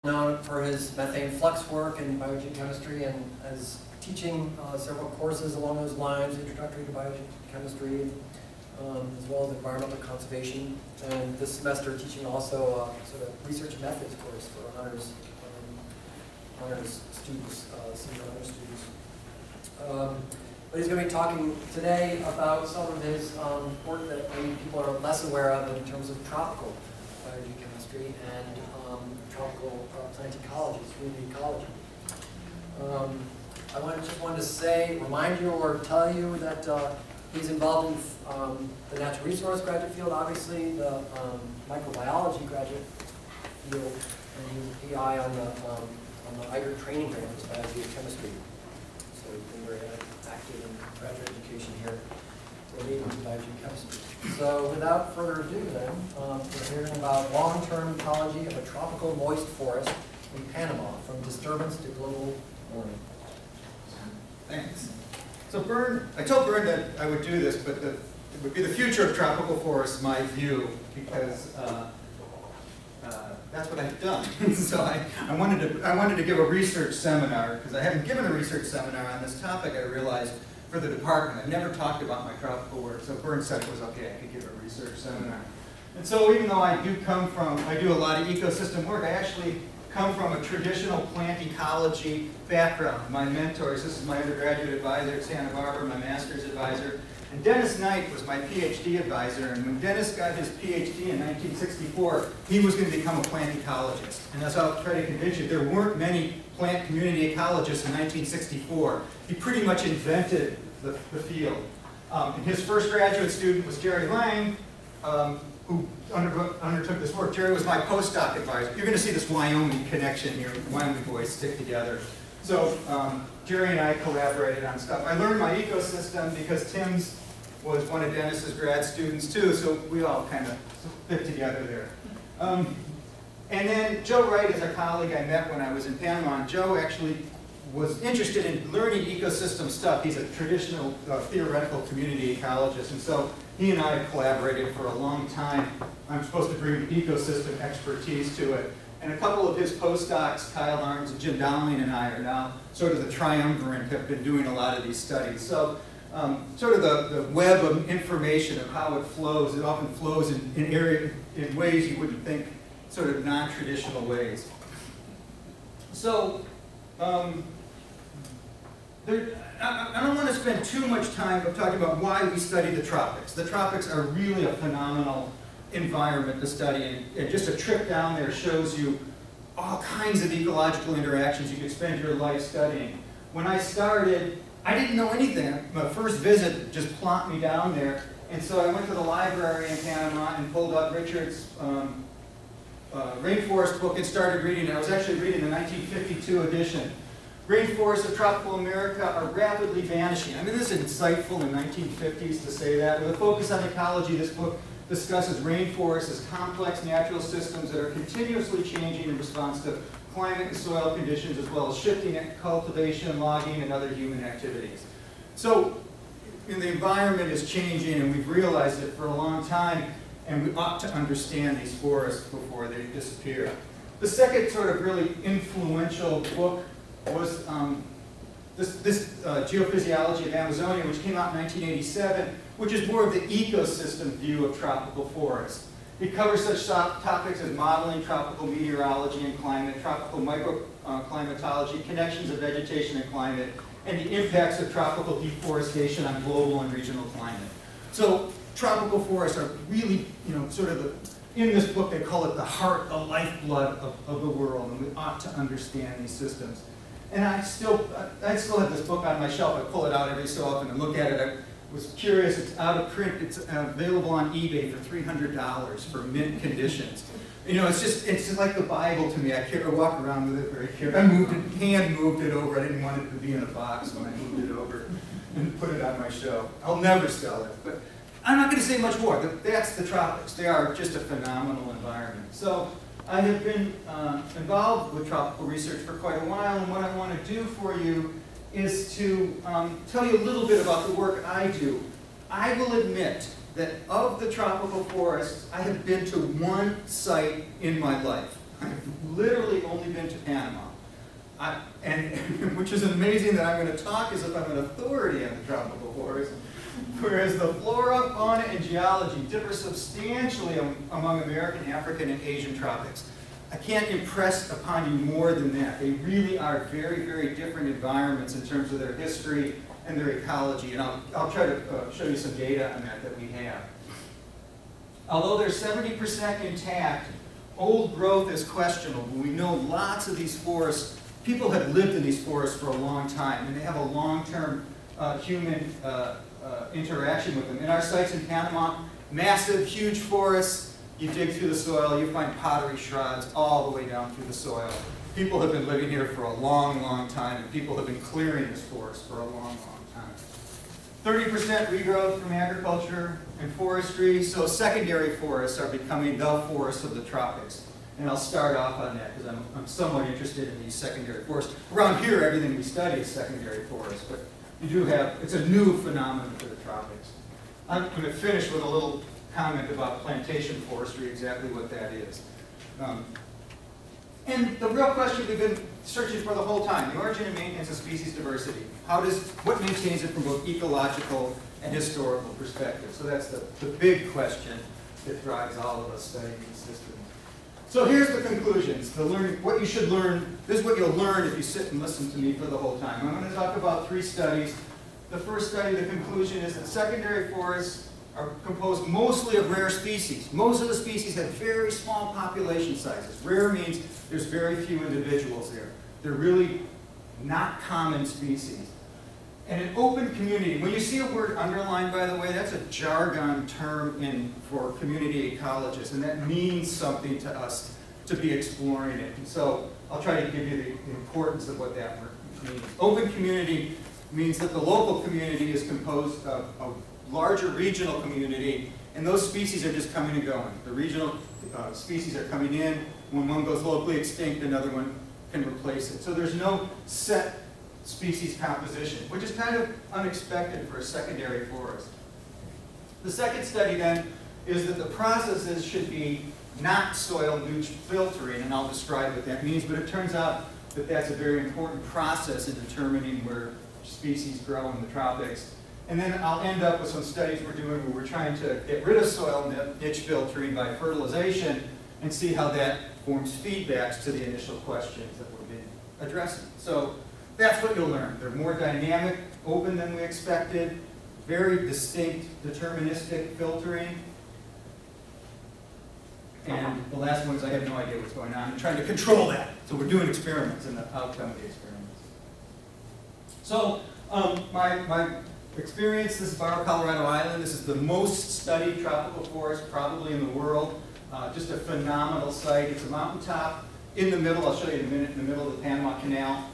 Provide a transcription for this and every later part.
known for his methane flux work in biogeochemistry and as teaching several courses along those lines, introductory to biochemistry, as well as environmental conservation. And this semester teaching also sort of research methods course for honors students, senior honors students. But he's going to be talking today about some of his work that maybe people are less aware of in terms of tropical biogeochemistry and tropical plant ecology, community ecology. I just wanted to remind you or tell you that he's involved in the natural resource graduate field, obviously, the microbiology graduate field, and he's PI on the IGER training grant for biogeochemistry. So he's been very active in graduate education here related to biogeochemistry. So without further ado then, we're hearing about long-term ecology of a tropical moist forest in Panama, from disturbance to global warming. Thanks. So I told Bern that I would do this, but it would be the future of tropical forests, my view, because that's what I've done. So I wanted to give a research seminar, because I haven't given a research seminar on this topic, I realized, for the department. I've never talked about my tropical work, so Bern said it was okay, I could give a research seminar. And so even though I do a lot of ecosystem work, I actually come from a traditional plant ecology background. My mentors, this is my undergraduate advisor at Santa Barbara, my master's advisor, and Dennis Knight was my PhD advisor, and when Dennis got his PhD in 1964, he was going to become a plant ecologist. And as I'll try to convince you, there weren't many plant community ecologists in 1964. He pretty much invented the field. And his first graduate student was Jerry Lang, who undertook this work. Jerry was my postdoc advisor. You're going to see this Wyoming connection here. Wyoming boys stick together. So Jerry and I collaborated on stuff. I learned my ecosystem because Tim's was one of Dennis's grad students too, so we all kind of fit together there. And then Joe Wright is a colleague I met when I was in Panama. And Joe actually was interested in learning ecosystem stuff. He's a traditional theoretical community ecologist, and so he and I have collaborated for a long time. I'm supposed to bring ecosystem expertise to it. And a couple of his postdocs, Kyle Arms and Jim Dowling and I, are now sort of the triumvirate, have been doing a lot of these studies. So sort of the web of information of how it flows, it often flows in ways you wouldn't think, sort of non-traditional ways. So I don't want to spend too much time talking about why we study the tropics. The tropics are really a phenomenal environment to study, and just a trip down there shows you all kinds of ecological interactions you could spend your life studying. When I started, I didn't know anything. My first visit just plopped me down there, and so I went to the library in Panama and pulled up Richard's rainforest book and started reading it. I was actually reading the 1952 edition. Rainforests of tropical America are rapidly vanishing. I mean, this is insightful in the 1950s to say that. With a focus on ecology, this book discusses rainforests as complex natural systems that are continuously changing in response to climate and soil conditions, as well as shifting cultivation, logging, and other human activities. So the environment is changing, and we've realized it for a long time, and we ought to understand these forests before they disappear. The second sort of really influential book was this Geophysiology of Amazonia, which came out in 1987, which is more of the ecosystem view of tropical forests. It covers such topics as modeling tropical meteorology and climate, tropical microclimatology, connections of vegetation and climate, and the impacts of tropical deforestation on global and regional climate. So tropical forests are really, sort of in this book they call it the heart, the lifeblood of the world, and we ought to understand these systems. And I still have this book on my shelf. I pull it out every so often and look at it. I was curious. It's out of print. It's available on eBay for $300 for mint conditions. It's just like the Bible to me. I walk around with it very carefully. I hand moved it over. I didn't want it to be in a box when I moved it over and put it on my shelf. I'll never sell it, but I'm not going to say much more. That's the tropics. They are just a phenomenal environment. So I have been involved with tropical research for quite a while, and what I want to do for you is to tell you a little bit about the work I do. I will admit that of the tropical forests, I have been to one site in my life. I've literally only been to Panama. Which is amazing that I'm going to talk as if I'm an authority on the tropical forests, whereas the flora, fauna, and geology differ substantially among American, African, and Asian tropics. I can't impress upon you more than that. They really are very, very different environments in terms of their history and their ecology, and I'll try to show you some data on that we have. Although they're 70% intact, old growth is questionable. We know lots of these forests. People have lived in these forests for a long time, and they have a long-term human interaction with them. In our sites in Panama, massive, huge forests. You dig through the soil, you find pottery shrubs all the way down through the soil. People have been living here for a long, long time, and people have been clearing this forest for a long, long time. 30% regrowth from agriculture and forestry, so secondary forests are becoming the forests of the tropics. And I'll start off on that because I'm somewhat interested in these secondary forests. Around here, everything we study is secondary forests, but you do have, it's a new phenomenon for the tropics. I'm going to finish with a little comment about plantation forestry, exactly what that is. And the real question we've been searching for the whole time, the origin and maintenance of species diversity. What maintains it from both ecological and historical perspective? So that's the big question that drives all of us studying these systems. So here's the conclusions, what you should learn. This is what you'll learn if you sit and listen to me for the whole time. I'm going to talk about 3 studies. The first study, the conclusion is that secondary forests are composed mostly of rare species. Most of the species have very small population sizes. Rare means there's very few individuals there. They're really not common species. And an open community, when you see a word underlined, by the way, that's a jargon term for community ecologists, and that means something to us to be exploring it. And so I'll try to give you the importance of what that means. Open community means that the local community is composed of a larger regional community, and those species are just coming and going. The regional species are coming in. When one goes locally extinct, another one can replace it. So there's no set species composition, which is kind of unexpected for a secondary forest. The second study then is that the processes should be not soil nutri filtering, and I'll describe what that means, but it turns out that that's a very important process in determining where species grow in the tropics. And then I'll end up with some studies we're doing where we're trying to get rid of soil niche filtering by fertilization and see how that forms feedbacks to the initial questions that we've been addressing. So that's what you'll learn. They're more dynamic, open than we expected, very distinct deterministic filtering. And the last one is I have no idea what's going on. I'm trying to control that. So we're doing experiments and the outcome of the experiments. So my experience, this is Barrow, Colorado Island. This is the most studied tropical forest probably in the world. Just a phenomenal site. It's a mountaintop in the middle. I'll show you in a minute, in the middle of the Panama Canal.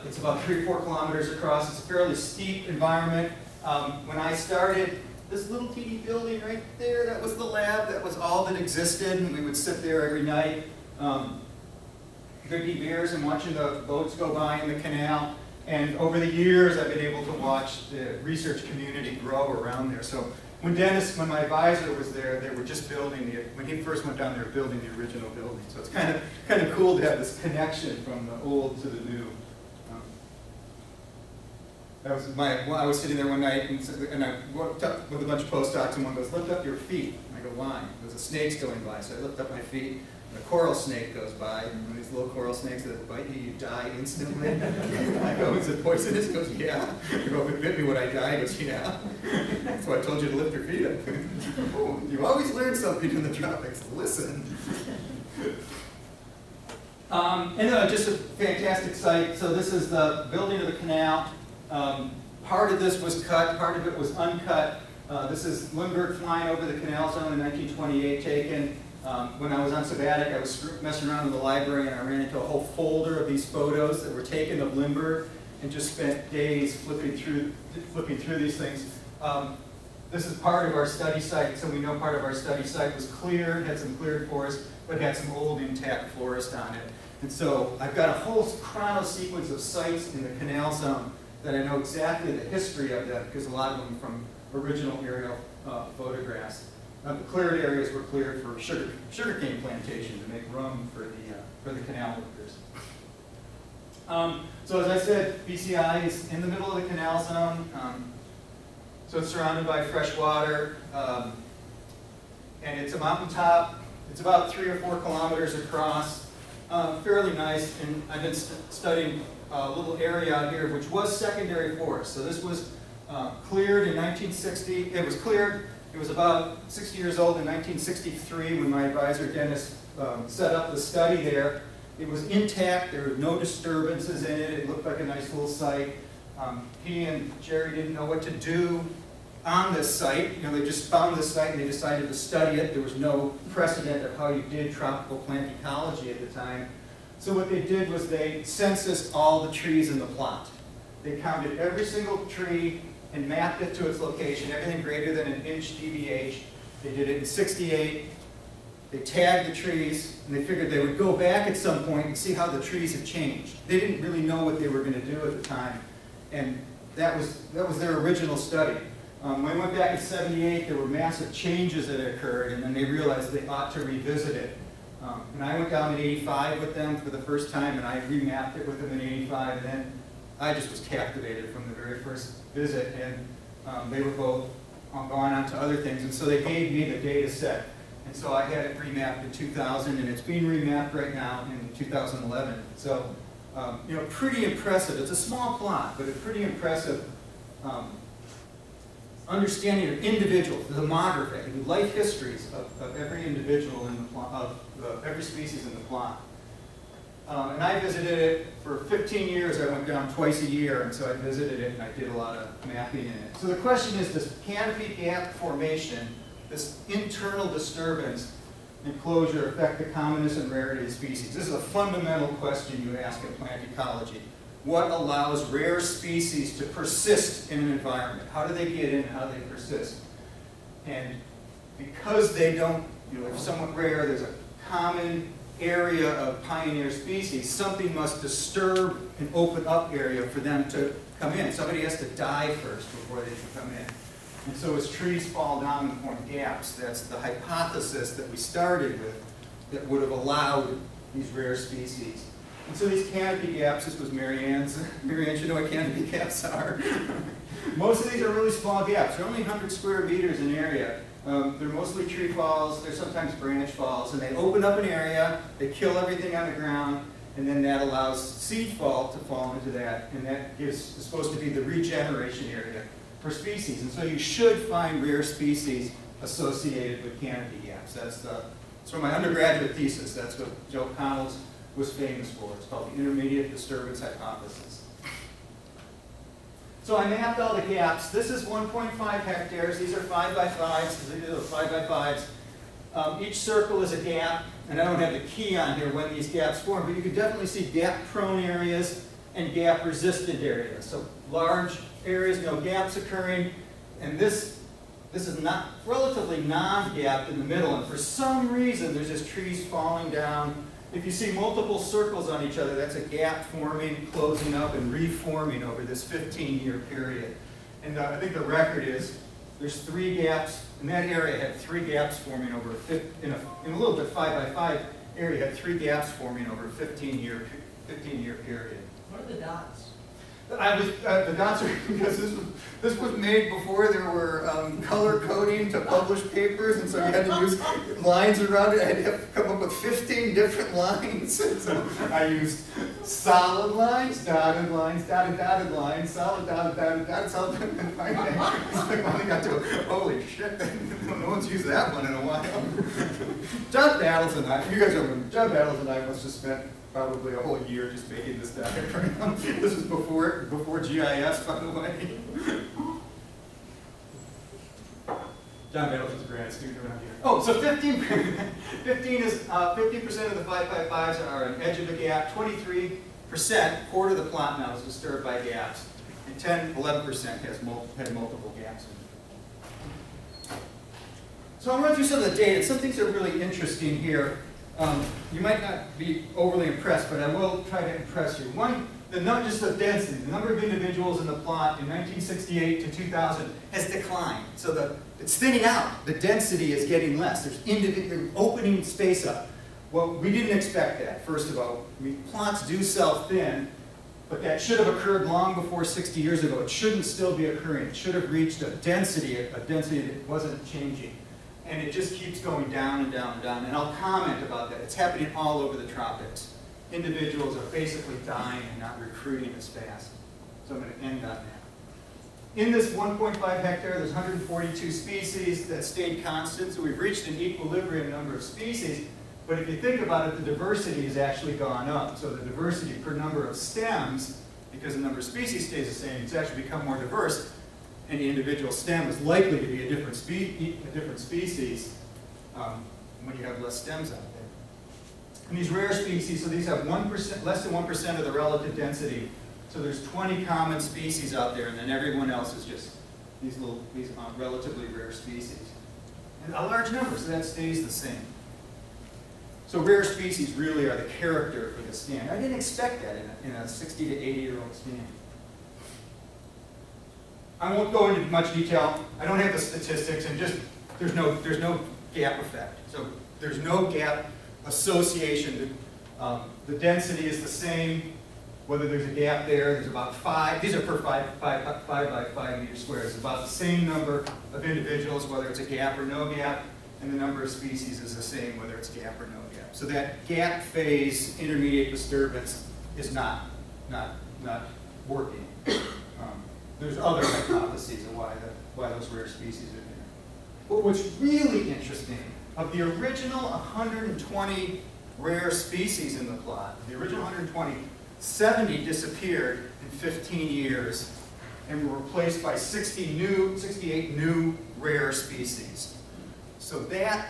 It's about 3 or 4 kilometers across. It's a fairly steep environment. When I started, this little teeny building right there, that was the lab. That was all that existed, and we would sit there every night, drinking beers and watching the boats go by in the canal. And over the years, I've been able to watch the research community grow around there. So when my advisor was there, they were just building when he first went down there, building the original building. So it's kind of cool to have this connection from the old to the new. I was sitting there one night, and I walked up with a bunch of postdocs, and one goes, "Lift up your feet." And I go, "Why?" There's a snake's going by, so I lift up my feet. And a coral snake goes by, and one of these little coral snakes that bite you, you die instantly. I go, "Is it poisonous?" He goes, "Yeah." I go, "If it bit me, would I die?" He goes, "Yeah." That's why I told you to lift your feet up. Oh, you always learn something in the tropics. Listen. Just a fantastic site. So this is the building of the canal. Part of this was cut, part of it was uncut. This is Lindbergh flying over the Canal Zone in 1928 taken. When I was on sabbatic, I was messing around in the library, and I ran into a whole folder of these photos that were taken of Lindbergh, and just spent days flipping through these things. This is part of our study site, so we know part of our study site was cleared, had some cleared forest, but had some old intact forest on it. And so I've got a whole chrono sequence of sites in the Canal Zone that I know exactly the history of them, because a lot of them from original aerial photographs. The cleared areas were cleared for sugarcane plantation to make rum for the canal workers. So as I said, BCI is in the middle of the Canal Zone. So it's surrounded by fresh water, and it's a mountaintop. It's about 3 or 4 kilometers across, fairly nice. And I've been studying a little area out here, which was secondary forest. So this was cleared in 1960. It was cleared. It was about 60 years old in 1963 when my advisor Dennis set up the study there. It was intact. There were no disturbances in it. It looked like a nice little site. He and Jerry didn't know what to do on this site. You know, they just found this site and they decided to study it. There was no precedent of how you did tropical plant ecology at the time. So what they did was they censused all the trees in the plot. They counted every single tree and mapped it to its location, everything greater than an inch DBH. They did it in '68. They tagged the trees, and they figured they would go back at some point and see how the trees had changed. They didn't really know what they were going to do at the time, and that was their original study. When we went back in '78, there were massive changes that had occurred, and then they realized they ought to revisit it. And I went down in '85 with them for the first time, and I remapped it with them in '85, and then I just was captivated from the very first visit, and they were both gone on to other things, and so they gave me the data set. And so I had it remapped in 2000, and it's being remapped right now in 2011. So, you know, pretty impressive. It's a small plot, but a pretty impressive understanding of individuals, the demography, the life histories of every individual in the plot, of every species in the plot. And I visited it for 15 years. I went down twice a year, and so I visited it, and I did a lot of mapping in it. So the question is, does canopy gap formation, this internal disturbance and closure, affect the commonness and rarity of species? This is a fundamental question you ask in plant ecology. What allows rare species to persist in an environment? How do they get in? How do they persist? And because they don't, you know, they're somewhat rare, there's a common area of pioneer species, something must disturb an open up area for them to come in. Somebody has to die first before they can come in. And so as trees fall down and form gaps, that's the hypothesis that we started with that would have allowed these rare species. And so these canopy gaps, this was Marianne's. Marianne should know what canopy gaps are. Most of these are really small gaps. They're only 100 square meters in area. They're mostly tree falls, they're sometimes branch falls, and they open up an area, they kill everything on the ground, and then that allows seed fall to fall into that, and that is supposed to be the regeneration area for species. And so you should find rare species associated with canopy gaps. That's from my undergraduate thesis. That's what Joe Connell was famous for. It's called the intermediate disturbance hypothesis. So I mapped all the gaps. This is 1.5 hectares. These are 5 by 5s. These are 5 by 5s. Each circle is a gap, and I don't have the key on here when these gaps form, but you can definitely see gap-prone areas and gap-resistant areas. So large areas, no gaps occurring, and this is not relatively non-gapped in the middle, and for some reason there's just trees falling down. If you see multiple circles on each other, that's a gap forming, closing up, and reforming over this 15-year period. And I think the record is there's 3 gaps. In that area, had 3 gaps forming over in a little bit 5 by 5 area, had 3 gaps forming over a 15-year period. What are the dots? The dots are because this was made before there were color coding to publish papers, and so you had to use lines around it. I had to come up with 15 different lines. And so I used solid lines, dotted lines, dotted lines, solid, dotted, solid. And finally, I finally got to, holy shit, no one's used that one in a while. John Battles and I, you guys remember, John Battles and I must have spent probably a whole year just making this diagram. This was before GIS, by the way. John Battles was a grad student around here. Oh, so 15 is 50% of the 5 by 5s are an edge of the gap. 23%, quarter of the plot now, is disturbed by gaps, and 11% had multiple gaps in it. So I'll run through some of the data. Some things are really interesting here. You might not be overly impressed, but I will try to impress you. One just the density, the number of individuals in the plot in 1968 to 2000 has declined. So it's thinning out. The density is getting less. There's opening space up. Well, we didn't expect that, first of all. I mean, plots do self-thin, but that should have occurred long before 60 years ago. It shouldn't still be occurring. It should have reached a density that wasn't changing. And it just keeps going down and down and down. And I'll comment about that. It's happening all over the tropics. Individuals are basically dying and not recruiting as fast. So I'm going to end on that. In this 1.5 hectare, there's 142 species that stayed constant. So we've reached an equilibrium number of species. But if you think about it, the diversity has actually gone up. So the diversity per number of stems, because the number of species stays the same, it's actually become more diverse. Any individual stem is likely to be a different species when you have less stems out there. And these rare species, so these have 1%, less than 1% of the relative density. So there's 20 common species out there, and then everyone else is just these relatively rare species. And a large number, so that stays the same. So rare species really are the character for the stand. I didn't expect that in a 60 to 80-year-old stand. I won't go into much detail. I don't have the statistics, and just there's no gap effect. So there's no gap association. The density is the same. Whether there's a gap there, there's about 5. These are per 5 by 5 meter squares. It's about the same number of individuals, whether it's a gap or no gap, and the number of species is the same, whether it's gap or no gap. So that gap phase intermediate disturbance is not working. There's other hypotheses of why those rare species are there. But what's really interesting, of the original 120 rare species in the plot, the original 120, 70 disappeared in 15 years and were replaced by 68 new rare species. So that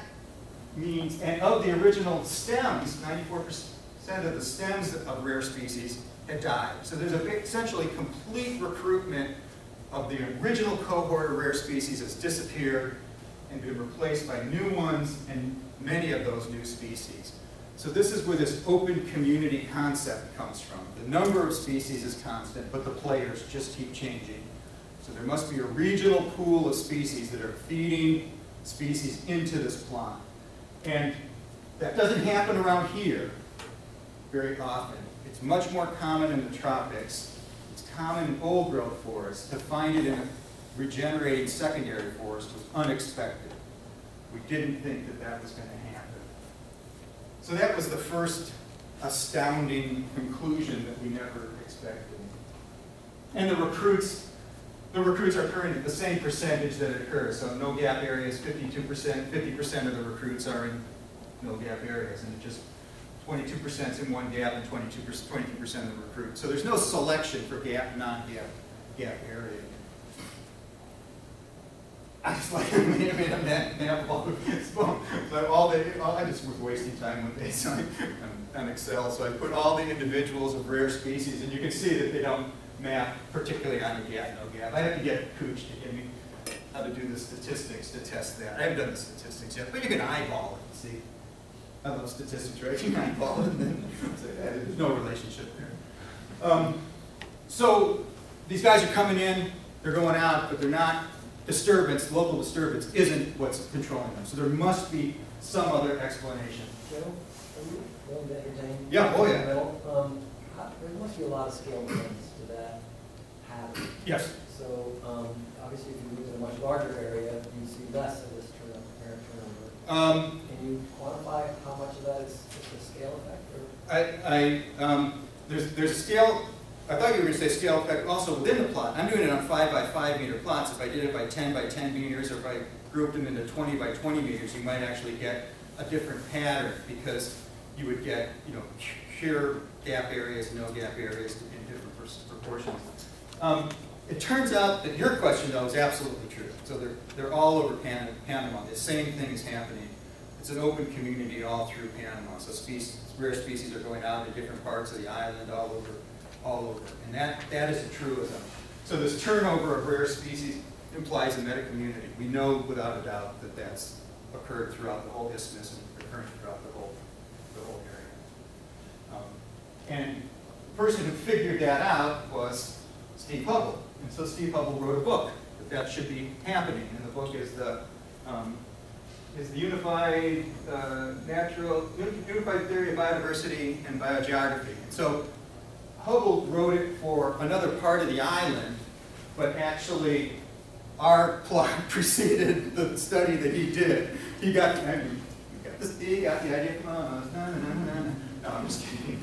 means, and of the original stems, 94% of the stems of rare species had died. So there's essentially complete recruitment of the original cohort of rare species has disappeared and been replaced by new ones, and many of those new species. So this is where this open community concept comes from. The number of species is constant, but the players just keep changing. So there must be a regional pool of species that are feeding species into this plot. And that doesn't happen around here very often. It's much more common in the tropics. It's common in old growth forests. To find it in a regenerating secondary forest was unexpected. We didn't think that that was going to happen. So that was the first astounding conclusion that we never expected. And the recruits are occurring at the same percentage that it occurs. So no gap areas, 52%, 50% of the recruits are in no gap areas, and it just 22% is in one gap and 22% of the recruits. So there's no selection for gap, non-gap area. I just like made a map I just was wasting time one day, so on Excel. So I put all the individuals of rare species, and you can see that they don't map particularly on a gap, no gap. I have to get Cooch to give me how to do the statistics to test that. I haven't done the statistics yet, but you can eyeball it. See, I love statistics, right? You can eyeball it, and then say, there's no relationship there. So these guys are coming in, they're going out, but they're not. Disturbance, local disturbance, isn't what's controlling them. So there must be some other explanation. Joe, are you willing to entertain? Yeah, oh yeah. There must be a lot of scale things to that happen. Yes. So obviously, if you look at a much larger area, you see less of this turnover. Can you quantify how much of that is just a scale effect? Or? There's a scale. I thought you were going to say scale effect also within the plot. I'm doing it on 5 by 5 meter plots. If I did it by 10 by 10 meters, or if I grouped them into 20 by 20 meters, you might actually get a different pattern, because you would get, pure gap areas, no gap areas in different proportions. It turns out that your question, though, is absolutely true. So they're all over Panama. The same thing is happening. It's an open community all through Panama. So rare species are going out to different parts of the island, all over. And that is a truism. So this turnover of rare species implies a meta-community. We know without a doubt that that's occurred throughout the whole isthmus and occurring throughout the whole area. And person who figured that out was Steve Hubble. And so Steve Hubble wrote a book that should be happening. And the book is the Unified Unified Theory of Biodiversity and Biogeography. And so Hubble wrote it for another part of the island, but actually our plot preceded the study that he did. He got the idea from us. No, I'm just kidding.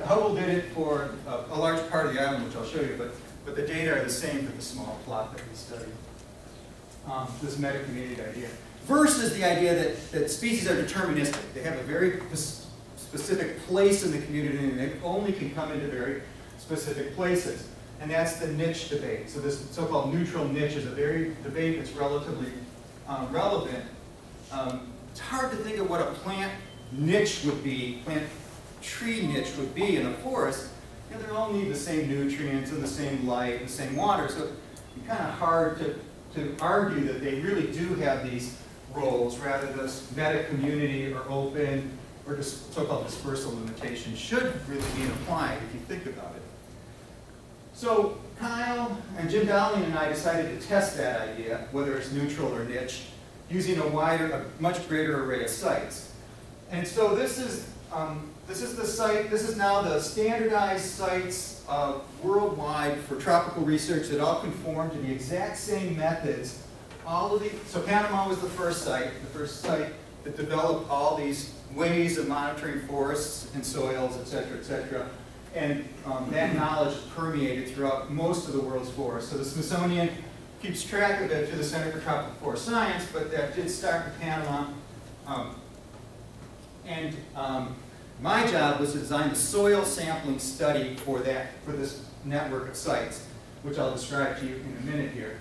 Hubble did it for a large part of the island, which I'll show you, but the data are the same for the small plot that we studied. This meta-community idea. Versus the idea that species are deterministic. They have a very specific place in the community, and they only can come into very specific places. And that's the niche debate. So this so-called neutral niche is a very debate that's relatively relevant. It's hard to think of what a plant niche would be, plant tree niche would be in a forest. You know, they all need the same nutrients and the same light and the same water. So it's kind of hard to argue that they really do have these roles, rather this meta-community or open or just so-called dispersal limitation should really be applied if you think about it. So Kyle and Jim Dowling and I decided to test that idea, whether it's neutral or niche, using a much greater array of sites. And so this is the site. This is now the standardized sites worldwide for tropical research that all conform to the exact same methods. So Panama was the first site that developed all these ways of monitoring forests and soils, et cetera, and that knowledge permeated throughout most of the world's forests. So the Smithsonian keeps track of it through the Center for Tropical Forest Science, but that did start in Panama. My job was to design the soil sampling study for this network of sites, which I'll describe to you in a minute here.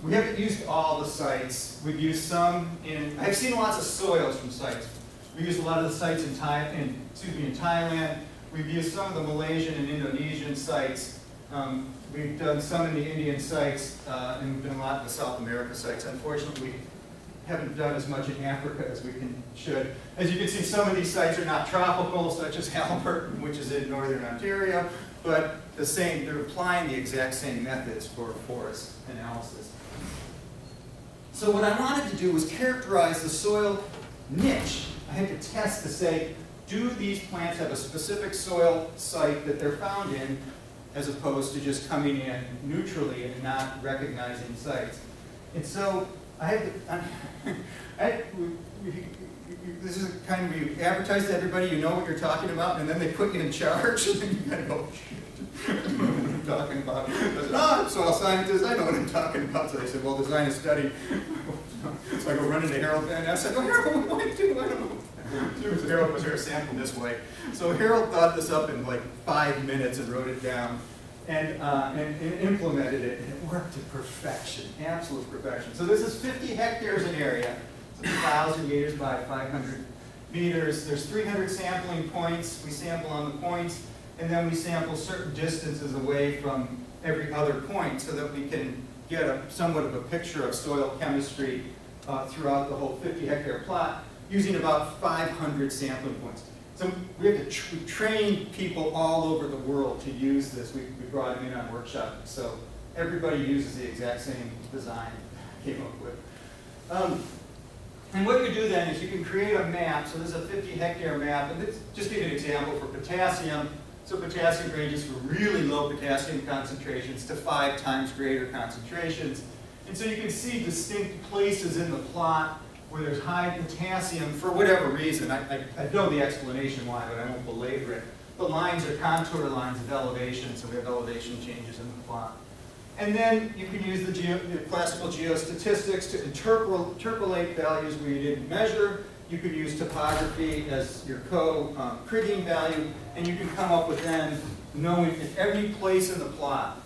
We haven't used all the sites. We've used some I've seen lots of soils from sites. We used a lot of the sites in Thailand. We've used some of the Malaysian and Indonesian sites. We've done some in the Indian sites, and we've done a lot in the South America sites. Unfortunately, we haven't done as much in Africa as we should. As you can see, some of these sites are not tropical, such as Halliburton, which is in northern Ontario, but they're applying the exact same methods for forest analysis. So what I wanted to do was characterize the soil niche. I had to test to say, do these plants have a specific soil site that they're found in, as opposed to just coming in neutrally and not recognizing sites. And so this is kind of, you advertise to everybody, you know what you're talking about, and then they put you in charge, and then you kind of go, shit, I don't know what I'm talking about. I said, I'm soil scientist, I know what I'm talking about. So they said, well, design a study. So I go run into Harold, and I said, oh, Harold, what do I do? I don't know. So Harold was here sampling this way. So Harold thought this up in like 5 minutes and wrote it down and implemented it, and it worked to perfection, absolute perfection. So this is 50 hectares in area. It's 1,000 meters by 500 meters. There's 300 sampling points. We sample on the points, and then we sample certain distances away from every other point so that we can get somewhat of a picture of soil chemistry throughout the whole 50-hectare plot, using about 500 sampling points. So we have to train people all over the world to use this. We brought them in on workshops, so everybody uses the exact same design I came up with. And what you do then is you can create a map. So this is a 50-hectare map, and let's just give you an example for potassium. So potassium ranges from really low potassium concentrations to 5 times greater concentrations. And so you can see distinct places in the plot where there's high potassium for whatever reason. I know the explanation why, but I won't belabor it. The lines are contour lines of elevation, so we have elevation changes in the plot. And then you can use the classical geostatistics to interpolate values where you didn't measure. You could use topography as your kriging value, and you can come up with then knowing in every place in the plot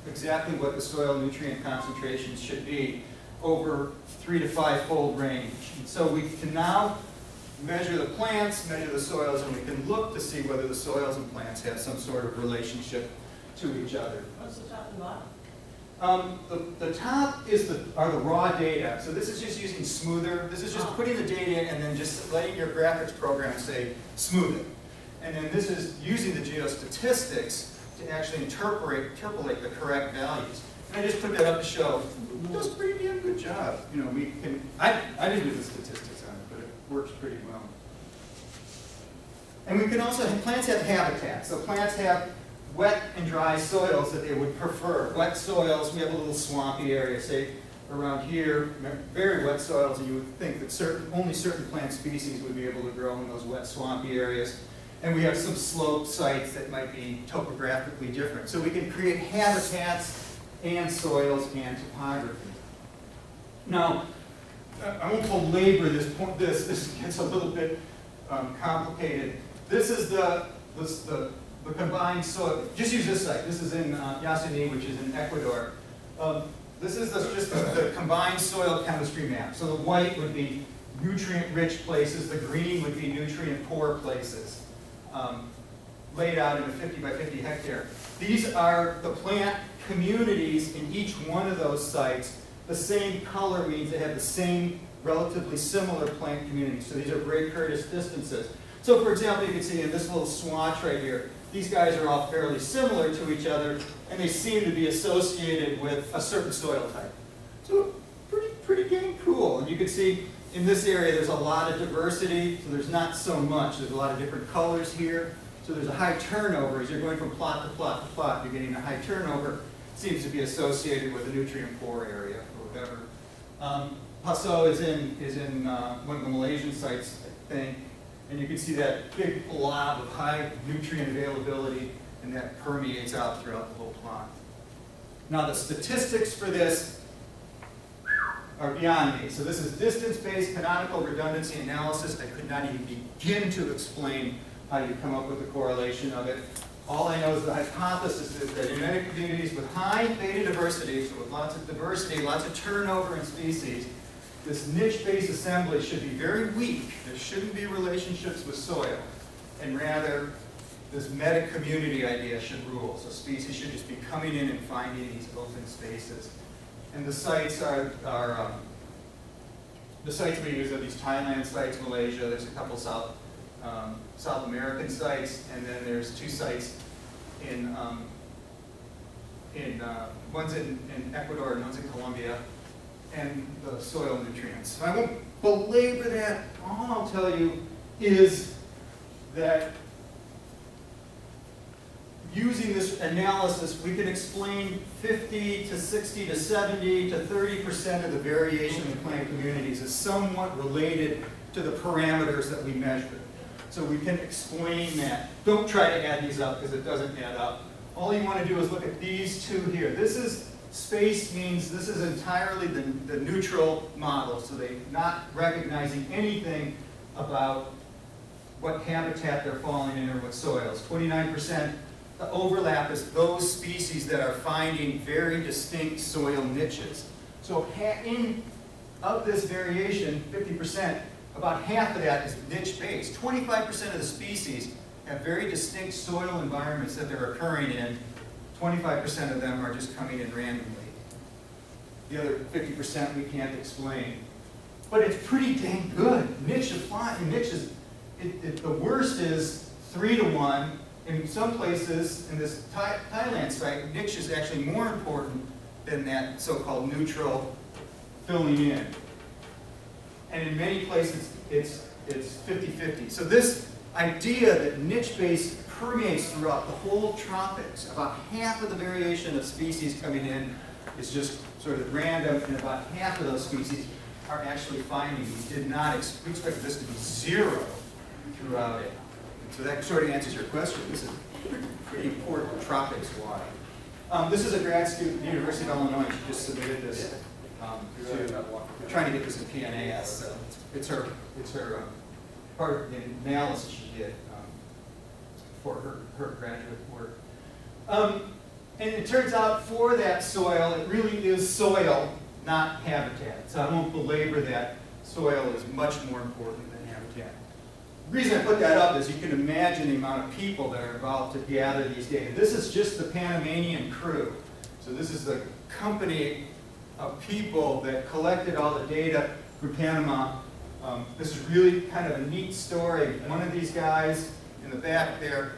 exactly what the soil nutrient concentrations should be over 3 to 5-fold range. And so we can now measure the plants, measure the soils, and we can look to see whether the soils and plants have some sort of relationship to each other. What's the top and bottom? The top are the raw data. So this is just using smoother. This is just putting the data in and then just letting your graphics program say smooth it. And then this is using the geostatistics to actually interpolate the correct values. And I just put that up to show it does a pretty damn good job. You know, we can, I didn't do the statistics on it, but it works pretty well. And we can also, plants have habitats. So plants have wet and dry soils that they would prefer. Wet soils, we have a little swampy area, say around here, very wet soils, and you would think that only certain plant species would be able to grow in those wet, swampy areas. And we have some slope sites that might be topographically different. So we can create habitats and soils and topography. Now, I won't belabor this point. This gets a little bit complicated. This is the combined soil. Just use this site. This is in Yasuní, which is in Ecuador. This is just the combined soil chemistry map. So the white would be nutrient-rich places. The green would be nutrient-poor places. Laid out in a 50 by 50 hectare. These are the plant communities in each one of those sites. The same color means they have the same relatively similar plant communities. So these are Bray-Curtis distances. So for example, you can see in this little swatch right here, these guys are all fairly similar to each other, and they seem to be associated with a certain soil type. So pretty dang cool. And you can see in this area there's a lot of diversity, so there's not so much. There's a lot of different colors here. So there's a high turnover. As you're going from plot to plot to plot, you're getting a high turnover. It seems to be associated with a nutrient-poor area or whatever. Paso is in one of the Malaysian sites, I think. And you can see that big blob of high nutrient availability, and that permeates out throughout the whole plot. Now the statistics for this are beyond me. So this is distance-based canonical redundancy analysis. I could not even begin to explain how you come up with the correlation of it. All I know is the hypothesis is that in many communities with high beta diversity, so with lots of diversity, lots of turnover in species, this niche-based assembly should be very weak. There shouldn't be relationships with soil. And rather, this meta-community idea should rule. So species should just be coming in and finding these open spaces. And the sites the sites we use are these Thailand sites, Malaysia. There's a couple South American sites, and then there's two sites one's in Ecuador and one's in Colombia, and the soil nutrients. So I won't belabor that. All I'll tell you is that using this analysis, we can explain 50 to 60 to 70 to 30% of the variation in plant communities is somewhat related to the parameters that we measure. So we can explain that. Don't try to add these up because it doesn't add up. All you want to do is look at these two here. This is space means this is entirely the neutral model, so they're not recognizing anything about what habitat they're falling in or what soils. 29%, the overlap is those species that are finding very distinct soil niches. So of this variation, 50%, about half of that is niche-based. 25% of the species have very distinct soil environments that they're occurring in. 25% of them are just coming in randomly. The other 50% we can't explain. But it's pretty dang good. Niches, the worst is 3 to 1. In some places, in this Thailand site, niche is actually more important than that so-called neutral filling in. And in many places, it's 50-50. So this idea that niche-based permeates throughout the whole tropics, about half of the variation of species coming in is just sort of random, and about half of those species are actually finding. We expected this to be 0 throughout it. So that sort of answers your question. This is pretty important tropics-wide. This is a grad student at the University of Illinois. She just submitted this trying to get this in PNAS. So it's her part of the analysis she did for her graduate work. And it turns out for that soil, it really is soil, not habitat. So I won't belabor that. Soil is much more important than habitat. The reason I put that up is you can imagine the amount of people that are involved to gather these data. This is just the Panamanian crew. So this is the company of people that collected all the data for Panama. This is really kind of a neat story. One of these guys in the back there,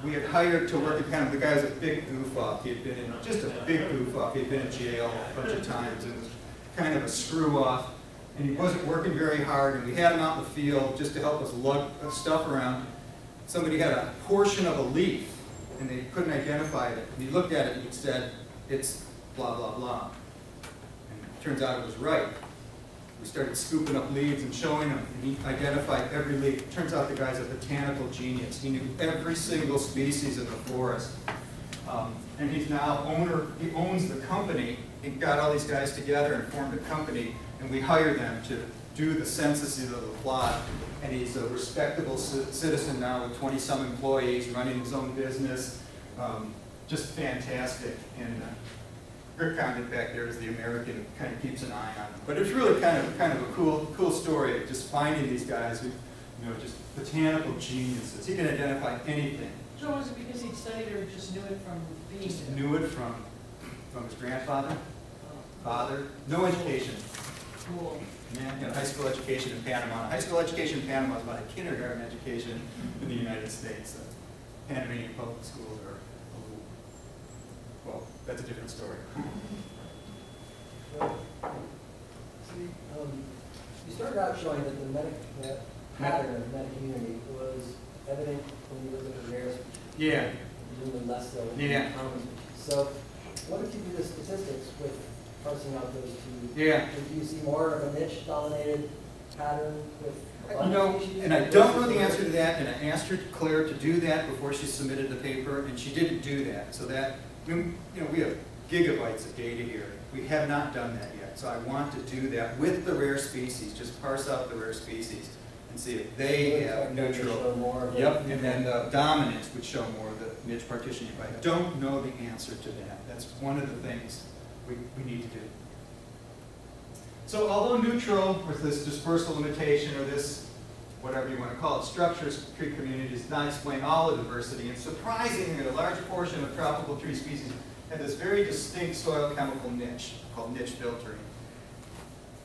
we had hired to work at kind of, the guy was a big goof-off. He had been in, just a big goof-off. He had been in jail a bunch of times and was kind of a screw-off. And he wasn't working very hard, and we had him out in the field just to help us lug stuff around. Somebody had a portion of a leaf, and they couldn't identify it. And he looked at it and he said, it's blah, blah, blah. And it turns out it was right. We started scooping up leaves and showing him, and he identified every leaf. It turns out the guy's a botanical genius. He knew every single species in the forest. And he's now he owns the company. He got all these guys together and formed a company, and we hired them to do the censuses of the plot. And he's a respectable citizen now with 20-some employees, running his own business. Just fantastic. And Rick Condit back there is the American who kind of keeps an eye on them. But it's really kind of a cool story of just finding these guys who, just botanical geniuses. He can identify anything. So was it because he'd studied or just knew it from being Just there? knew it from his grandfather, father. No education. Cool. Yeah, high school education in Panama. High school education in Panama is about a kindergarten education in the United States. Panamanian public schools are a little, well, that's a different story. See, you started out showing that the pattern of meta-community was evident when you looked at the rare species. Yeah. Presumably less so in Yeah. common species. So, what if you do the statistics with parsing out those two? Yeah. Do you see more of a niche-dominated pattern with species? And I don't know the answer to that, and I asked Claire to do that before she submitted the paper, and she didn't do that. So that, we have gigabytes of data here. We have not done that yet. So I want to do that with the rare species, just parse out the rare species and see if they have neutral. Yep, and then the dominance would show more of the niche partitioning. But I don't know the answer to that. That's one of the things we need to do. So although neutral with this dispersal limitation or this, whatever you want to call it, structures tree communities does not explain all the diversity, and surprisingly a large portion of tropical tree species have this very distinct soil chemical niche called niche filtering.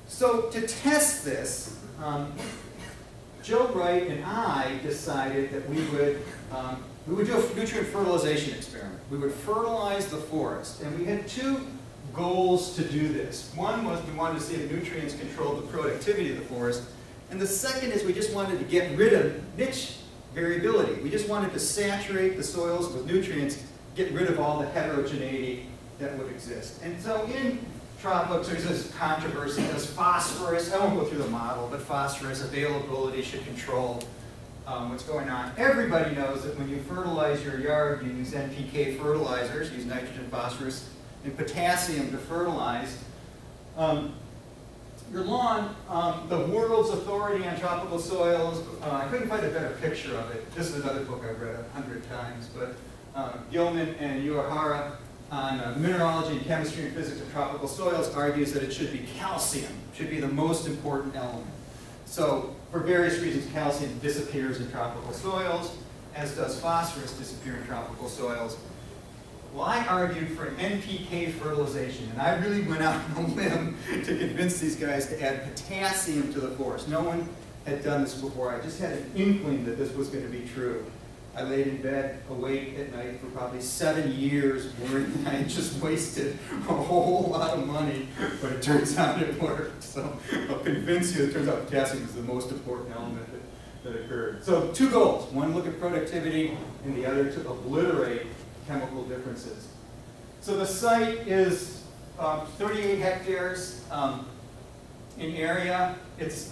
So to test this, Joe Wright and I decided that we would do a nutrient fertilization experiment. We would fertilize the forest, and we had two goals to do this. One was we wanted to see if nutrients controlled the productivity of the forest, and the second is we just wanted to get rid of niche variability. We just wanted to saturate the soils with nutrients, get rid of all the heterogeneity that would exist. And so in tropics, there's this controversy, does phosphorus, I won't go through the model, but phosphorus availability should control what's going on. Everybody knows that when you fertilize your yard, you use NPK fertilizers, use nitrogen, phosphorus, and potassium to fertilize. Your lawn, the world's authority on tropical soils, I couldn't find a better picture of it. This is another book I've read 100 times, but Gilman and Uehara on mineralogy and chemistry and physics of tropical soils argues that it should be calcium, should be the most important element. So for various reasons, calcium disappears in tropical soils, as does phosphorus disappear in tropical soils. Well, I argued for an NPK fertilization, and I really went out on a limb to convince these guys to add potassium to the forest. No one had done this before. I just had an inkling that this was going to be true. I laid in bed awake at night for probably 7 years, worried that I had just wasted a whole lot of money, but it turns out it worked. So I'll convince you it turns out potassium is the most important element that occurred. So two goals. One, look at productivity, and the other to obliterate chemical differences. So the site is 38 hectares in area. It's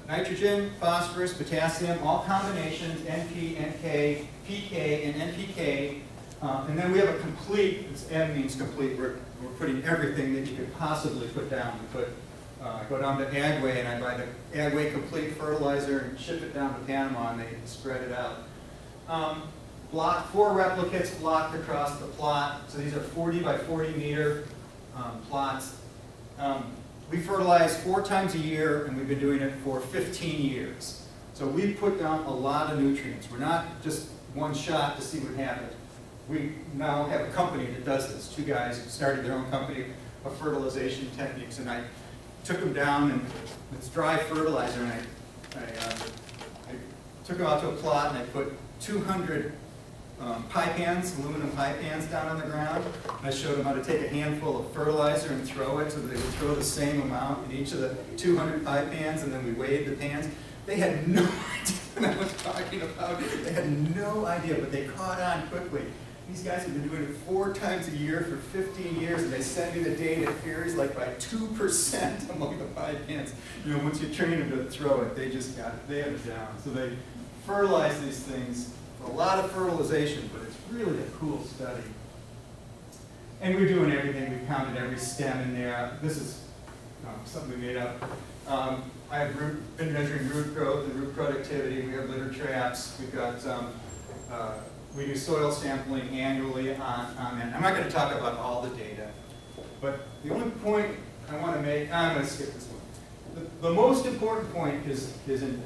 nitrogen, phosphorus, potassium, all combinations, NP, NK, PK, and NPK. And then we have a complete, N means complete, we're putting everything that you could possibly put down. We put, go down to Agway, and I buy the Agway complete fertilizer and ship it down to Panama, and they spread it out. 4 replicates blocked across the plot. So these are 40 by 40 meter plots. We fertilize 4 times a year, and we've been doing it for 15 years. So we put down a lot of nutrients. We're not just one shot to see what happens. We now have a company that does this. 2 guys who started their own company of fertilization techniques, and I took them down, and it's dry fertilizer, and I took them out to a plot and I put 200 pie pans, aluminum pie pans down on the ground. I showed them how to take a handful of fertilizer and throw it so that they would throw the same amount in each of the 200 pie pans, and then we weighed the pans. They had no idea what I was talking about. They had no idea, but they caught on quickly. These guys have been doing it 4 times a year for 15 years, and they send me the data. It varies like by 2% among the pie pans. You know, once you train them to throw it, they just got it. They have it down. So they fertilize these things. A lot of fertilization, but it's really a cool study. And we're doing everything. We've counted every stem in there. This is something we made up. I have been measuring root growth and root productivity. We have litter traps. We've got we do soil sampling annually on that. I'm not going to talk about all the data, but the only point I want to make, I'm going to skip this one. The most important point is in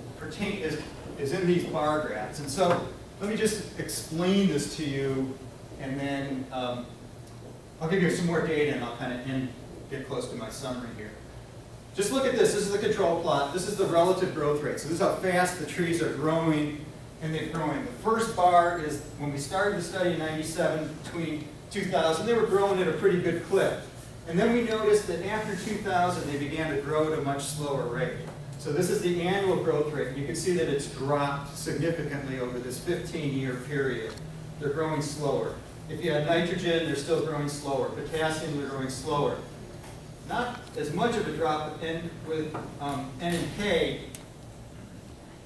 these bar graphs. And so let me just explain this to you, and then I'll give you some more data, and I'll kind of get close to my summary here. Just look at this. This is the control plot. This is the relative growth rate. So this is how fast the trees are growing, and they're growing. The first bar is when we started the study in '97, between 2000, they were growing at a pretty good clip. And then we noticed that after 2000, they began to grow at a much slower rate. So this is the annual growth rate. You can see that it's dropped significantly over this 15-year period. They're growing slower. If you had nitrogen, they're still growing slower. Potassium, they're growing slower. Not as much of a drop with NPK.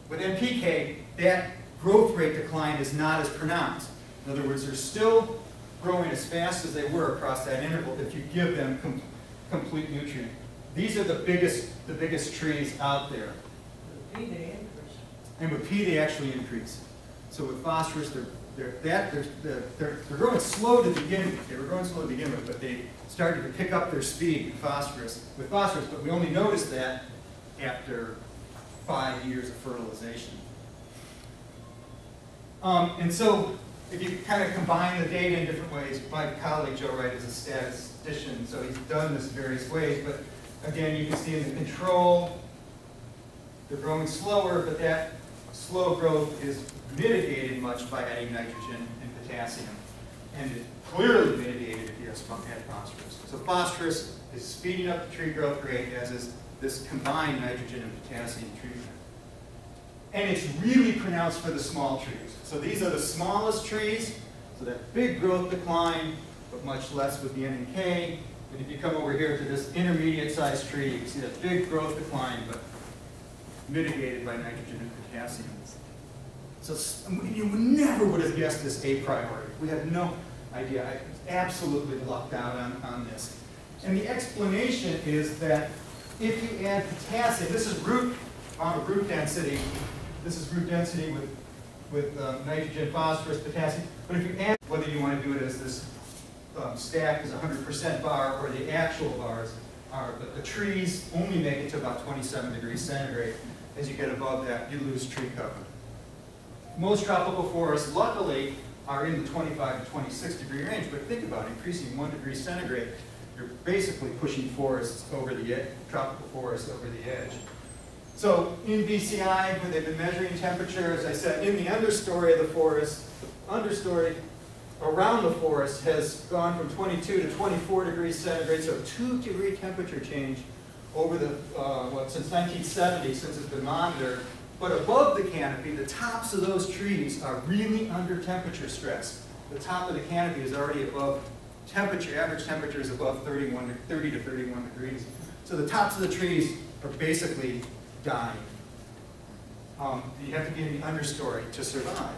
With NPK, that growth rate decline is not as pronounced. In other words, they're still growing as fast as they were across that interval if you give them complete nutrient. These are the biggest trees out there. With P, they increase. And with P, they actually increase. So with phosphorus, they're growing slow to begin with. They were growing slow to begin with, but they started to pick up their speed with phosphorus. But we only noticed that after 5 years of fertilization. And so if you kind of combine the data in different ways, my colleague Joe Wright is a statistician, so he's done this various ways. But again, you can see in the control, they're growing slower, but that slow growth is mitigated much by adding nitrogen and potassium. And it's clearly mitigated if you add phosphorus. So phosphorus is speeding up the tree growth rate, as is this combined nitrogen and potassium treatment. And it's really pronounced for the small trees. So these are the smallest trees, so that big growth decline, but much less with the N and K. And if you come over here to this intermediate-sized tree, you can see that big growth decline, but mitigated by nitrogen and potassium. So you never would have guessed this a priori. We had no idea. I absolutely lucked out on this. And the explanation is that if you add potassium, this is root density. This is root density with nitrogen, phosphorus, potassium. But if you add, whether you want to do it as this stack as 100% bar or the actual bars are, but the trees only make it to about 27 degrees centigrade. As you get above that, you lose tree cover. Most tropical forests, luckily, are in the 25 to 26 degree range, but think about it, increasing 1 degree centigrade, you're basically pushing forests over the edge, tropical forests over the edge. So in BCI, where they've been measuring temperature, as I said, in the understory of the forest, understory around the forest has gone from 22 to 24 degrees centigrade, so 2 degree temperature change over the, since 1970, since it's been monitored. But above the canopy, the tops of those trees are really under temperature stress. The top of the canopy is already above temperature, average temperature is above 30 to 31 degrees. So the tops of the trees are basically dying. You have to be in the understory to survive.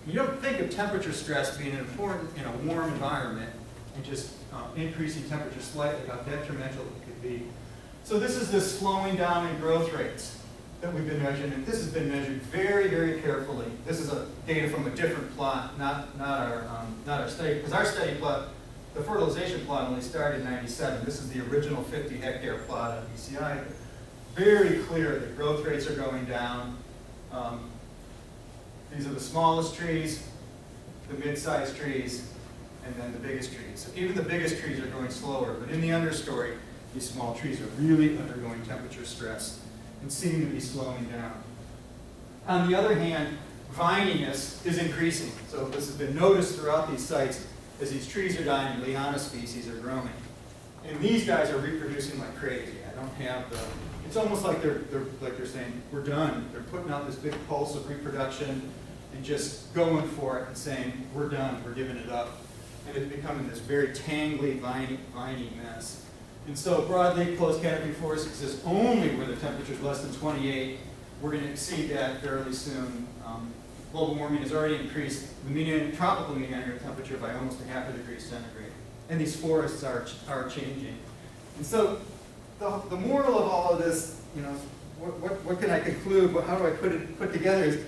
You don't think of temperature stress being important in a warm environment and just increasing temperature slightly, how detrimental it could be. So this is the slowing down in growth rates that we've been measuring, and this has been measured very, very carefully. This is data from a different plot, not our study, because our study plot, the fertilization plot, only started in '97. This is the original 50-hectare plot of BCI. Very clear that growth rates are going down. These are the smallest trees, the mid-sized trees, and then the biggest trees. So even the biggest trees are going slower, but in the understory, these small trees are really undergoing temperature stress and seem to be slowing down. On the other hand, vininess is increasing. So this has been noticed throughout these sites as these trees are dying, liana species are growing. And these guys are reproducing like crazy. I don't have the, it's almost like they're saying, we're done. They're putting out this big pulse of reproduction and just going for it and saying, we're done, we're giving it up. And it's becoming this very tangly, viney mess. And so broadleaf closed canopy forests exist only where the temperature is less than 28. We're going to exceed that fairly soon. Global warming has already increased the tropical mean annual temperature by almost 0.5 degree centigrade. And these forests are changing. And so the moral of all of this, you know, what can I conclude? How do I put together is,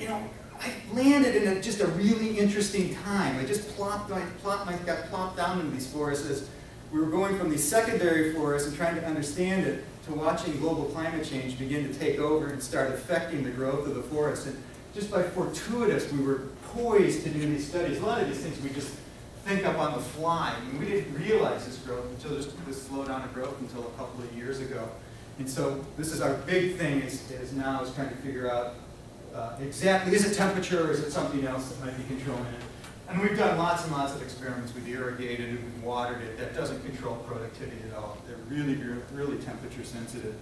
you know, I landed in just a really interesting time. I just got plopped down into these forests as we were going from these secondary forests and trying to understand it to watching global climate change begin to take over and start affecting the growth of the forest. And just by fortuitous, we were poised to do these studies. A lot of these things we just think up on the fly. I mean, we didn't realize this growth until this slowdown of growth until a couple of years ago. And so this is our big thing is trying to figure out exactly, is it temperature or is it something else that might be controlling it? And we've done lots and lots of experiments. We've irrigated it, we've watered it. That doesn't control productivity at all. They're really temperature sensitive.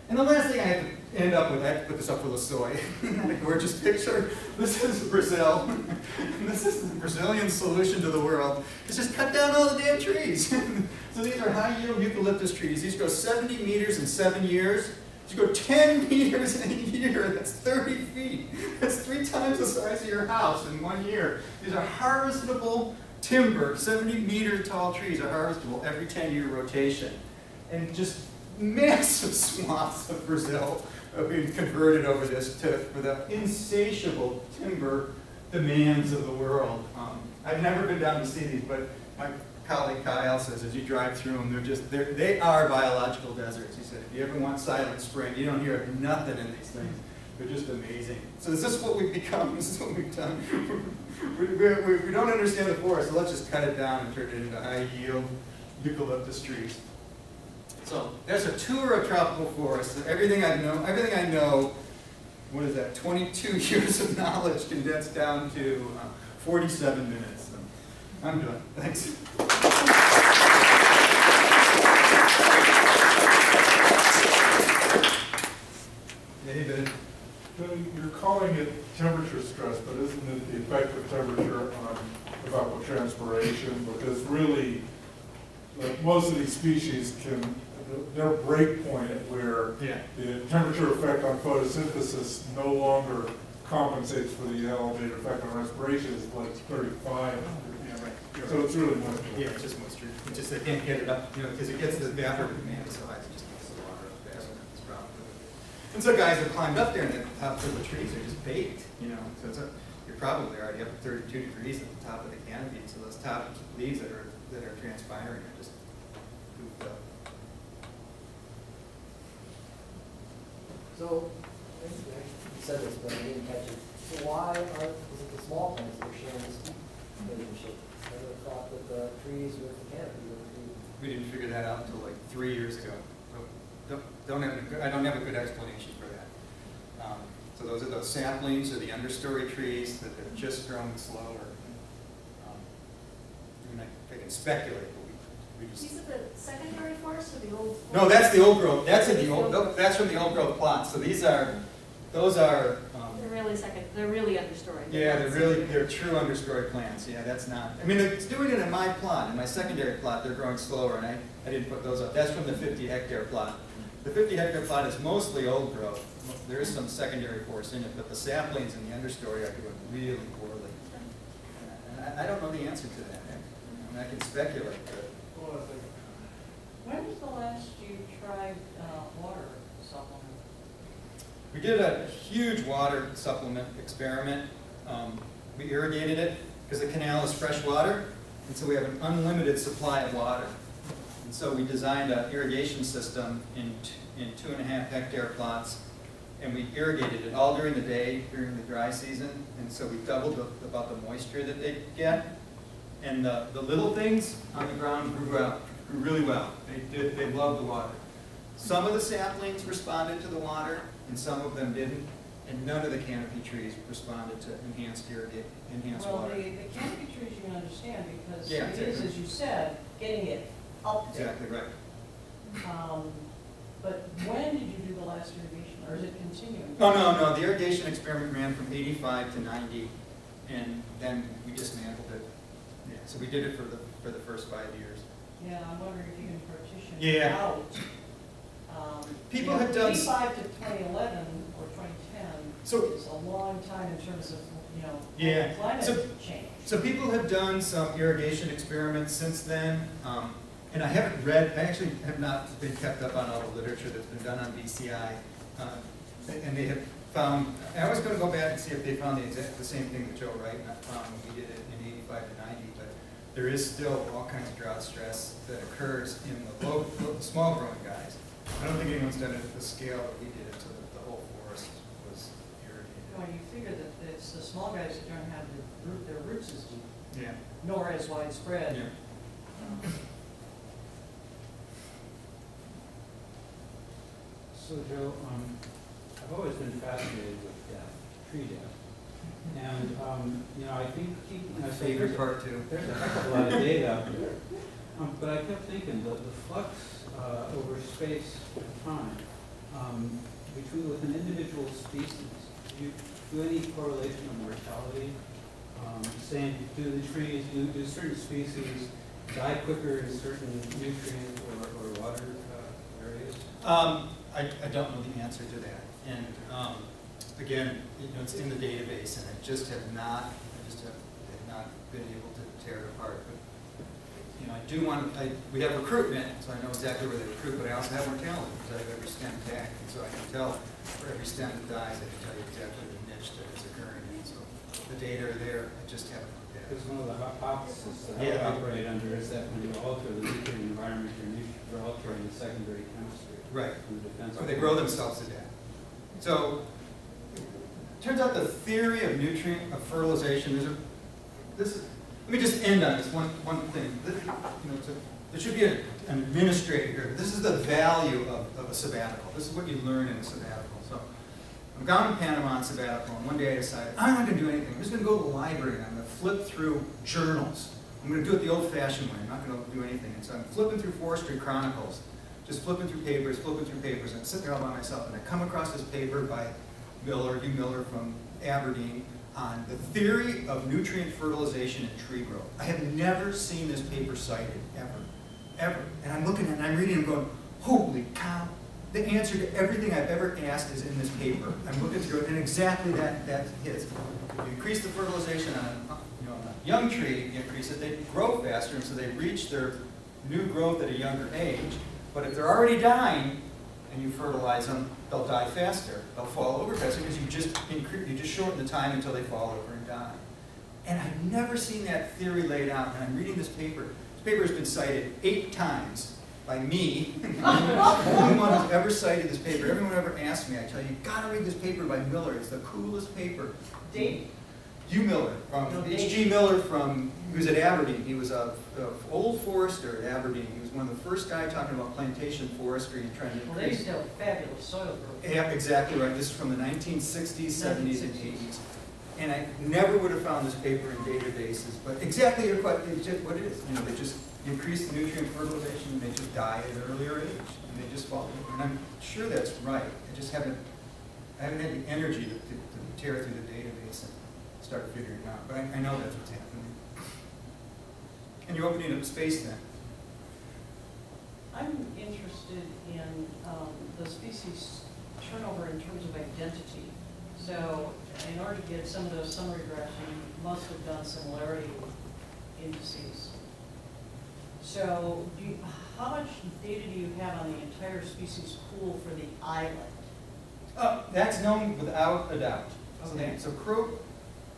And the last thing I have to end up with, I have to put this up with a soy. A gorgeous picture. This is Brazil. And this is the Brazilian solution to the world. It's just cut down all the damn trees. So these are high-yield eucalyptus trees. These grow 70 meters in 7 years. You go 10 meters in a year, that's 30 feet. That's 3 times the size of your house in 1 year. These are harvestable timber. 70-meter tall trees are harvestable every 10-year rotation. And just massive swaths of Brazil are being converted over this for the insatiable timber demands of the world. I've never been down to see these, but my colleague Kyle says as you drive through them, they are biological deserts. He said, if you ever want silent spring, you don't hear nothing in these things. They're just amazing. So is this what we've become? This is what we've done. We don't understand the forest, so let's just cut it down and turn it into high-yield eucalyptus trees. So there's a tour of tropical forests. Everything I know, what is that, 22 years of knowledge condensed down to 47 minutes. So I'm done. Thanks. Hey, Ben. You're calling it temperature stress, but isn't it the effect of temperature on evapotranspiration? Because really, like most of these species their break point where the temperature effect on photosynthesis no longer compensates for the elevated effect on respiration is like 35. Yeah, right. So it's really moisture. Yeah, it's just moisture. It's just they can't get it up, you know, because it gets the vapor demand so high, it just gets the water up fast. That's the problem. And so guys have climbed up there and the tops of the trees are just baked, you know. So you're probably already up at 32 degrees at the top of the canopy. So those top leaves that are transpiring are just goofed up. So, you said this, but I didn't catch it. So why is it the small plants that are sharing this relationship? I would have thought that the trees with the canopy would be. We didn't figure that out until like 3 years ago. I don't have a good explanation for that. So those are those saplings or the understory trees that are just growing slower. I mean, I can speculate, but we just. These are the secondary forests or the old forests? No, that's the old growth. That's in the old. That's from the old growth plots. So those are. They're really understory. Yeah, they're true understory plants. Yeah, that's not. I mean, it's doing it in my plot. In my secondary plot, they're growing slower, and I didn't put those up. That's from the 50-hectare plot. The 50-hectare plot is mostly old growth. There is some secondary forest in it, but the saplings and the understory are doing really poorly. And I don't know the answer to that. I mean, I can speculate, but. When was the last you tried water supplement? We did a huge water supplement experiment. We irrigated it because the canal is fresh water, and so we have an unlimited supply of water. And so we designed an irrigation system in 2.5 hectare plots, and we irrigated it all during the day during the dry season, and so we doubled about the moisture that they get. And the little things on the ground grew really well. They loved the water. Some of the saplings responded to the water, and some of them didn't, and none of the canopy trees responded to enhanced Well, water. the canopy trees you can understand because Yeah, it is, exactly. as you said, getting it up there. Exactly right. But when did you do the last irrigation, or is it continuing? Oh, no, the irrigation experiment ran from 85 to 90, and then we dismantled it. Yeah, so we did it for the first 5 years. Yeah, I'm wondering if you can partition it Yeah. out. People you know, have done 85 to 2011 or 2010 So- is a long time in terms of, Yeah. climate So- change. So people have done some irrigation experiments since then, and I actually have not been kept up on all the literature that's been done on BCI, and they have found, I was going to go back and see if they found the same thing that Joe Wright found when we did it in 85 to 90, but there is still all kinds of drought stress that occurs in the small growing guys. I don't think anyone's done it at the scale that we did, so that the whole forest was irrigated. Well, you figure that it's the small guys that don't have their roots as deep, Yeah. nor as widespread. Yeah. So Joe, I've always been fascinated with death, tree death. And, I think My favorite part too. there's a heck of a lot of data out there. But I kept thinking the flux over space and time with an individual species, do you do any correlation of mortality? Saying, do the trees, do certain species die quicker in certain nutrient or water areas? I don't know the answer to that. And again, it's in the database, and I just have not been able to tear it apart. But I do want to. We have recruitment, so I know exactly where they recruit. But I also have mortality because I have every stem tagged, and so I can tell for every stem that dies, I can tell you exactly the niche that it's occurring in. So the data are there. I just haven't looked at it. Because one of the hypotheses that Yeah. I operate under is that when you alter the nutrient environment, you're altering the secondary chemistry. Right. From the defense. Or they grow themselves to death. So turns out the theory of nutrient of fertilization let me just end on this one thing. There should be an administrator here. This is the value of a sabbatical. This is what you learn in a sabbatical. So I'm down in Panama on sabbatical, and one day I decided I'm not going to do anything. I'm just going to go to the library and I'm going to flip through journals. I'm going to do it the old-fashioned way. I'm not going to do anything. And so I'm flipping through Forestry Chronicles, just flipping through papers, and I'm sitting there all by myself, and I come across this paper by Hugh Miller from Aberdeen, on the theory of nutrient fertilization in tree growth. I have never seen this paper cited, ever. And I'm looking at it and I'm reading and going, holy cow, the answer to everything I've ever asked is in this paper. I'm looking through it and exactly that hits. You increase the fertilization on a young tree, you increase it, they grow faster, and so they reach their new growth at a younger age. But if they're already dying and you fertilize them, they'll die faster. They'll fall over faster because you just shorten the time until they fall over and die. And I've never seen that theory laid out. And I'm reading this paper. This paper has been cited 8 times by me. I'm the only one who's ever cited this paper. Everyone ever asked me, I tell you, you've got to read this paper by Miller. It's the coolest paper. Date? Hugh Miller, H.G. Miller he was at Aberdeen. He was an old forester at Aberdeen. He was one of the first guys talking about plantation forestry and trying to Well, they increase. used to have fabulous soil growth. Yeah, exactly right. This is from the 1960s, 70s, and 80s. And I never would have found this paper in databases, but exactly your question, it's just what it is. They just increase the nutrient fertilization and they just die at an earlier age. And they just fall over. And I'm sure that's right. I haven't had the energy to tear through the database and start figuring it out. But I know that's what's happening. And you're opening up space then. I'm interested in the species turnover in terms of identity. So in order to get some of those summary graphs, you must have done similarity indices. So how much data do you have on the entire species pool for the island? That's known without a doubt. Okay. So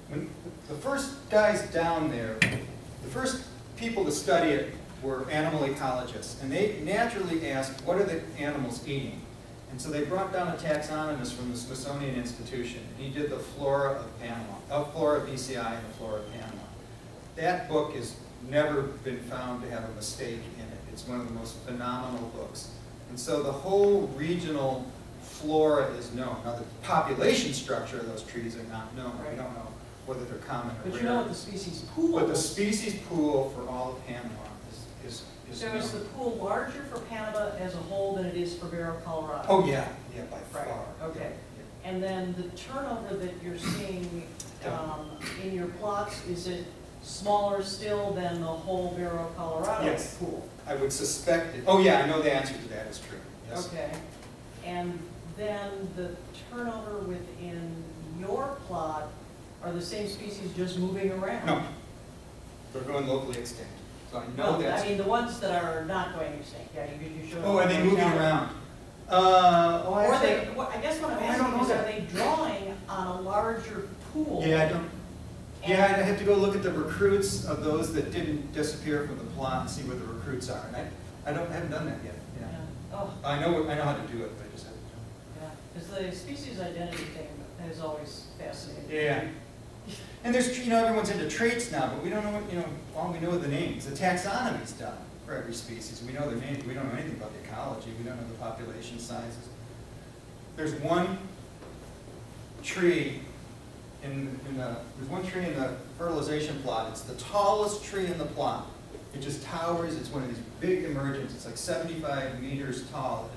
when the first guys down there, the first people to study it were animal ecologists, and they naturally asked, what are the animals eating? And so they brought down a taxonomist from the Smithsonian Institution, and he did the flora of Panama, flora of BCI and the flora of Panama. That book has never been found to have a mistake in it. It's one of the most phenomenal books. And so the whole regional flora is known. Now, the population structure of those trees are not known. We Right. don't know whether they're common or But rare. you know what the species pool But the is. species pool for all of Panama is So is the known. pool larger for Panama as a whole than it is for Barrow, Colorado? Oh, yeah, yeah, by Right, far. okay. Yeah. And then the turnover that you're seeing in your plots, is it smaller still than the whole Barrow, Colorado Yes. pool? I would suspect it. Oh, yeah, I know the answer to that is true. Yes. Okay. And then the turnover within your plot are the same species just moving around? No, they're going locally extinct. So I know No, that's. I mean, the ones that are not going extinct, yeah, you showed. Oh, are they those moving down. around? Or Actually, they, I guess what I'm I don't asking know is, are that. they drawing on a larger pool? yeah, I don't. Yeah, I'd have to go look at the recruits of those that didn't disappear from the plot and see where the recruits are. And I haven't done that yet. Yeah. Yeah. Oh, I know how to do it, but I just haven't done yeah, because the species identity thing is always fascinating. it. Yeah. And there's, everyone's into traits now, but we don't know what, all we know are the names. The taxonomy's done for every species. We know their names. We don't know anything about the ecology. We don't know the population sizes. There's one tree there's one tree in the fertilization plot. It's the tallest tree in the plot. It just towers. It's one of these big emergents. It's like 75 meters tall.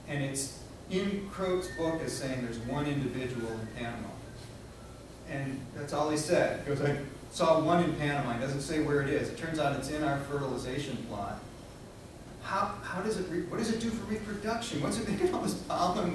And it's in Croak's book as saying there's one individual in Panama. And that's all he said. He goes, I saw one in Panama. He doesn't say where it is. It turns out it's in our fertilization plot. How does it, what does it do for reproduction? What's it making all this pollen?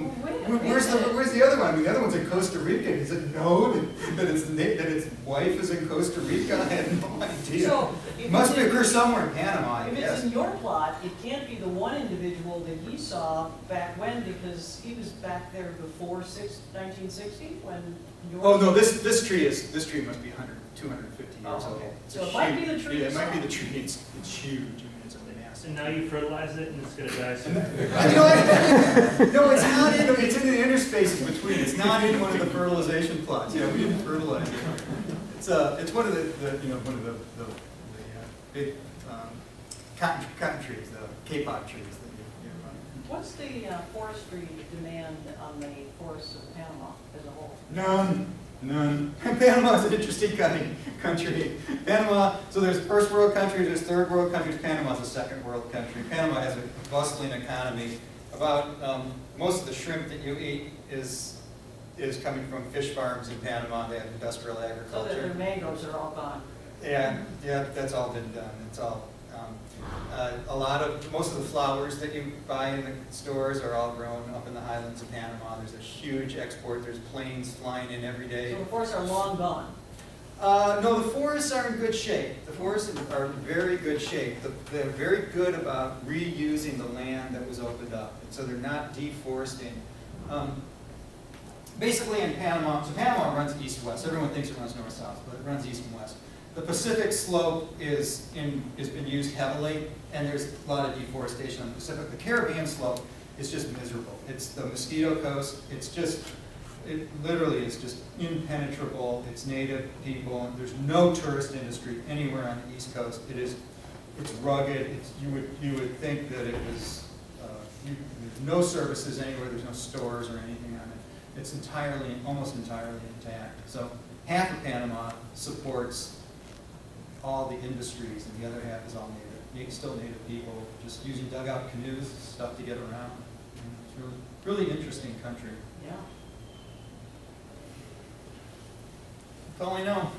Where's the other one? I mean, the other one's in Costa Rica. He said, no, that its wife is in Costa Rica. I had no idea. So, It must occur somewhere in Panama, I if it's guess. in your plot, it can't be the one individual that he saw back when, because he was back there before 1960 when yours. Oh, no, this tree must be 100, 250 years Oh, old. okay. It's So a it might huge- be the tree Yeah, you it might be saw. the tree. It's huge. I mean, it's a massive. And now you fertilize it and it's gonna die soon. No, it's not in. It's in the interspaces between. It's not in one of the fertilization plots. Yeah, we didn't fertilize it. It's one of the big cotton trees, the kapok trees that you run. What's the forestry demand on the forests of Panama as a whole? None. Panama is an interesting country. Panama, so there's first world countries, there's third world countries. Panama's a second world country. Panama has a bustling economy. About most of the shrimp that you eat is coming from fish farms in Panama. They have industrial So that agriculture. the mangroves are all gone. Yeah, that's all been done. It's all, most of the flowers that you buy in the stores are all grown up in the highlands of Panama. There's a huge export. There's planes flying in every day. So the forests are long gone. No, the forests are in good shape. The forests are in very good shape. They're very good about reusing the land that was opened up. And so they're not deforesting. Basically in Panama, so Panama runs east-west. Everyone thinks it runs north-south, but it runs east and west. The Pacific slope has been used heavily, and there's a lot of deforestation on the Pacific. The Caribbean slope is just miserable. It's the mosquito coast. It literally is just impenetrable. It's native people. There's no tourist industry anywhere on the East Coast. It's rugged. You would think that it was, there's no services anywhere. There's no stores or anything on it. It's almost entirely intact. So half of Panama supports all the industries, and the other half is all native, still native people, just using dugout canoes, stuff to get around. It's really interesting country. Yeah. That's all I know.